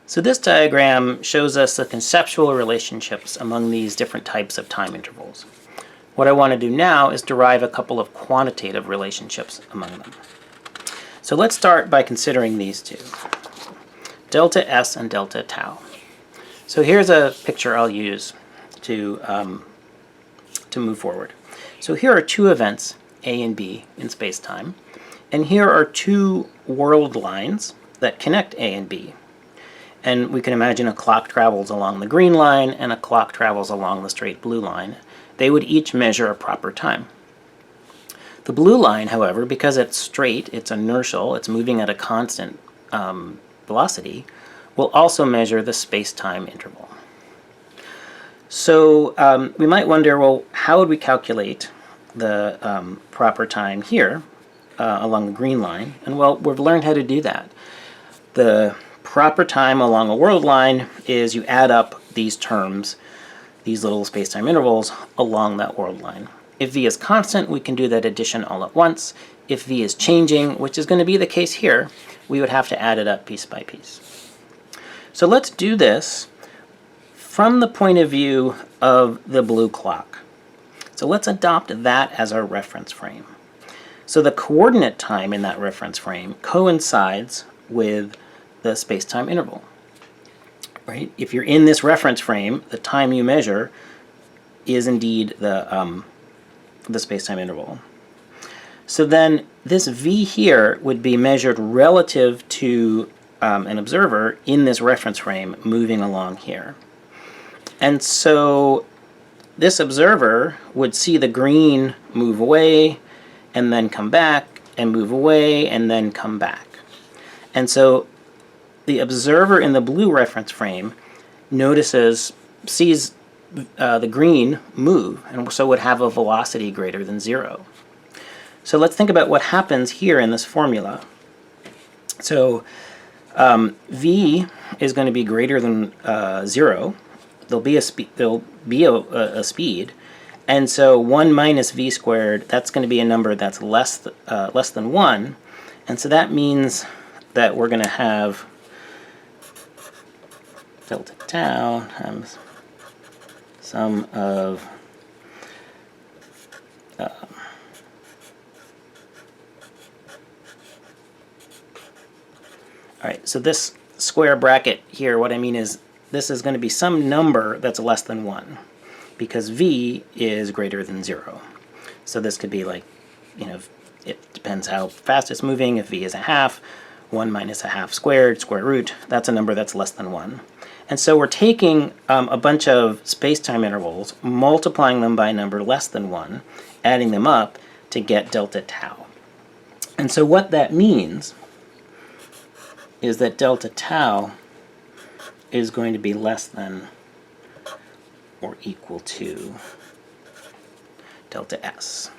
So this diagram shows us the conceptual relationships among these different types of time intervals. What I want to do now is derive a couple of quantitative relationships among them. So let's start by considering these two, delta S and delta tau. So here's a picture I'll use to move forward. So here are two events, A and B, in space-time, and here are two world lines that connect A and B. And we can imagine a clock travels along the green line and a clock travels along the straight blue line. They would each measure a proper time. The blue line, however, because it's straight, it's inertial, it's moving at a constant velocity, will also measure the space-time interval. So we might wonder, well, how would we calculate the proper time here along the green line? And well, we've learned how to do that. The proper time along a world line is you add up these terms, these little space-time intervals, along that world line. If v is constant, we can do that addition all at once. If v is changing, which is going to be the case here, we would have to add it up piece by piece. So let's do this from the point of view of the blue clock. So let's adopt that as our reference frame. So the coordinate time in that reference frame coincides with the space-time interval. Right? If you're in this reference frame, the time you measure is indeed the space-time interval. So then this v here would be measured relative to an observer in this reference frame moving along here. And so this observer would see the green move away and then come back and move away and then come back. And so the observer in the blue reference frame sees the green move, and so would have a velocity greater than 0. So let's think about what happens here in this formula. So v is going to be greater than 0. There'll be a speed, and so 1 minus v squared, that's going to be a number that's less than 1, and so that means that we're going to have delta tau times sum of all right, so this square bracket here, what I mean is this is going to be some number that's less than 1 because v is greater than 0. So this could be like, it depends how fast it's moving. If v is a half, 1 minus a half squared, square root, that's a number that's less than 1. And so we're taking a bunch of space-time intervals, multiplying them by a number less than 1, adding them up to get delta tau. And so what that means is that delta tau is going to be less than or equal to delta S.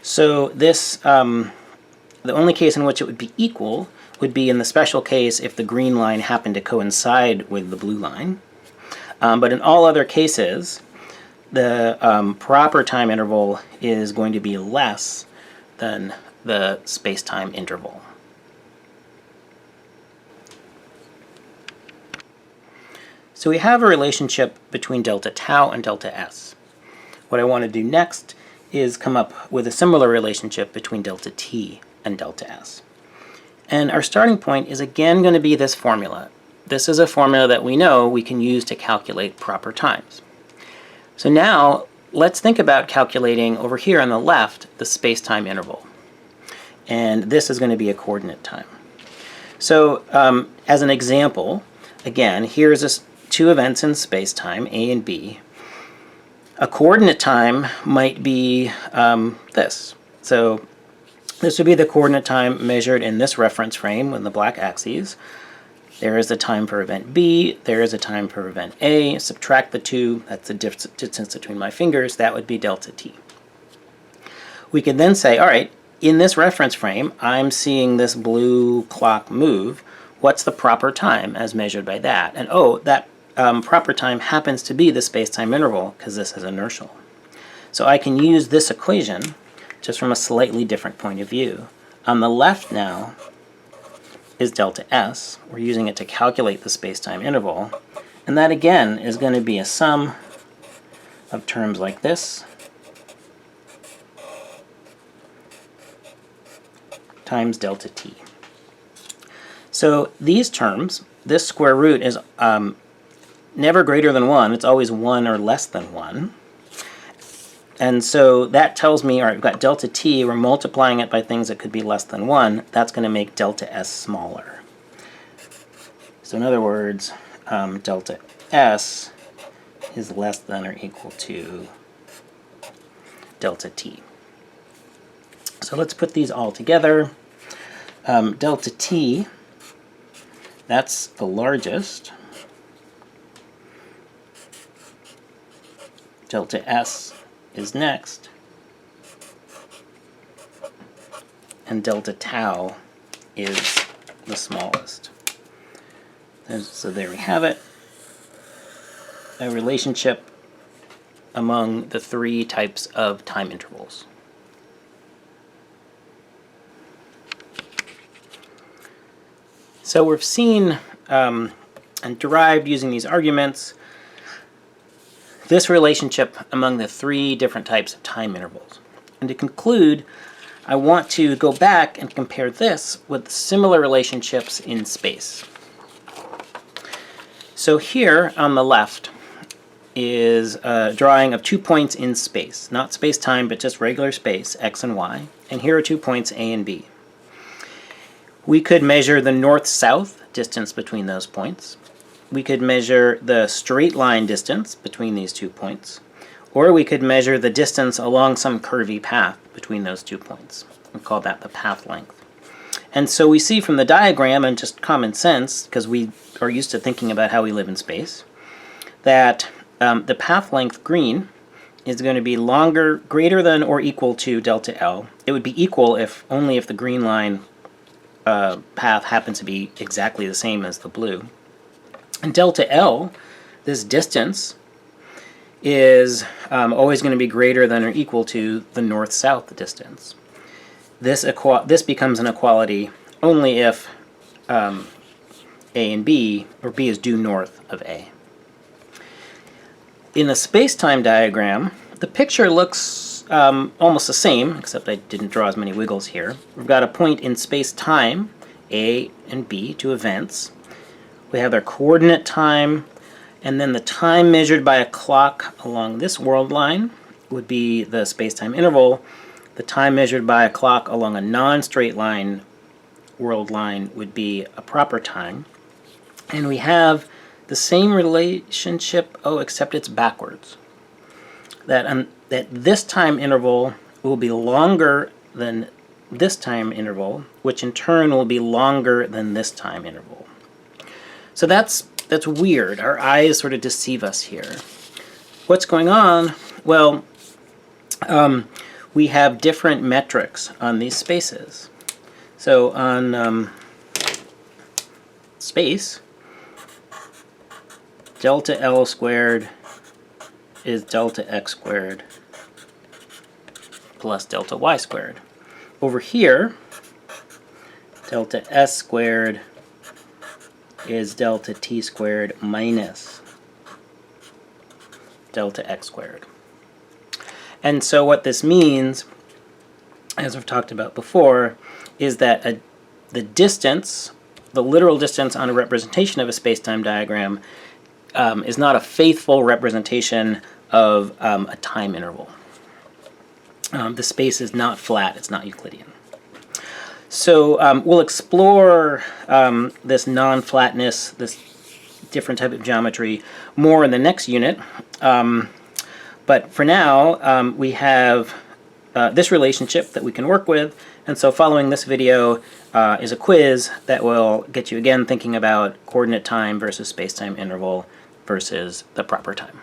So this, the only case in which it would be equal would be in the special case if the green line happened to coincide with the blue line. But in all other cases, the proper time interval is going to be less than the space-time interval. So we have a relationship between delta tau and delta S. What I want to do next is come up with a similar relationship between delta t and delta S. And our starting point is again going to be this formula. This is a formula that we know we can use to calculate proper times. So now let's think about calculating over here on the left the space-time interval. And this is going to be a coordinate time. So as an example, again, here's two events in space-time, A and B. A coordinate time might be this. So this would be the coordinate time measured in this reference frame with the black axes. There is a time for event B, there is a time for event A. Subtract the two, that's the distance between my fingers, that would be delta t. We could then say, all right, in this reference frame, I'm seeing this blue clock move. What's the proper time as measured by that? And oh, that proper time happens to be the space-time interval because this is inertial. So I can use this equation just from a slightly different point of view. On the left now is delta S. We're using it to calculate the space-time interval. And that, again, is going to be a sum of terms like this times delta t. So these terms, this square root is never greater than 1. It's always 1 or less than 1. And so that tells me, all right, we've got delta t. We're multiplying it by things that could be less than 1. That's going to make delta S smaller. So in other words, delta S is less than or equal to delta t. So let's put these all together. Delta t, that's the largest. Delta S is next. And delta tau is the smallest. So there we have it. A relationship among the three types of time intervals. So we've seen and derived using these arguments this relationship among the three different types of time intervals. And to conclude, I want to go back and compare this with similar relationships in space. So here on the left is a drawing of 2 points in space, not space-time, but just regular space, x and y. And here are 2 points, A and B. We could measure the north-south distance between those points. We could measure the straight line distance between these 2 points. Or we could measure the distance along some curvy path between those 2 points. We call that the path length. And so we see from the diagram, and just common sense, because we are used to thinking about how we live in space, that the path length green is going to be longer, greater than or equal to delta L. It would be equal if only if the green line path happens to be exactly the same as the blue. And delta L, this distance, is always going to be greater than or equal to the north-south distance. This becomes an equality only if A and B, or B is due north of A. In the space-time diagram, the picture looks almost the same, except I didn't draw as many wiggles here. We've got a point in space-time, A and B, two events. We have their coordinate time, and then the time measured by a clock along this world line would be the space-time interval. The time measured by a clock along a non-straight line world line would be a proper time. And we have the same relationship, except it's backwards. That this time interval will be longer than this time interval, which in turn will be longer than this time interval. So that's weird. Our eyes sort of deceive us here. What's going on? Well, we have different metrics on these spaces. So on space, delta L squared is delta x squared plus delta y squared. Over here, delta s squared is delta t squared minus delta x squared. And so what this means, as we've talked about before, is that the distance, the literal distance on a representation of a space-time diagram, is not a faithful representation of a time interval. The space is not flat, it's not Euclidean. So we'll explore this non-flatness, this different type of geometry, more in the next unit. But for now, we have this relationship that we can work with, and so following this video is a quiz that will get you again thinking about coordinate time versus space-time interval versus the proper time.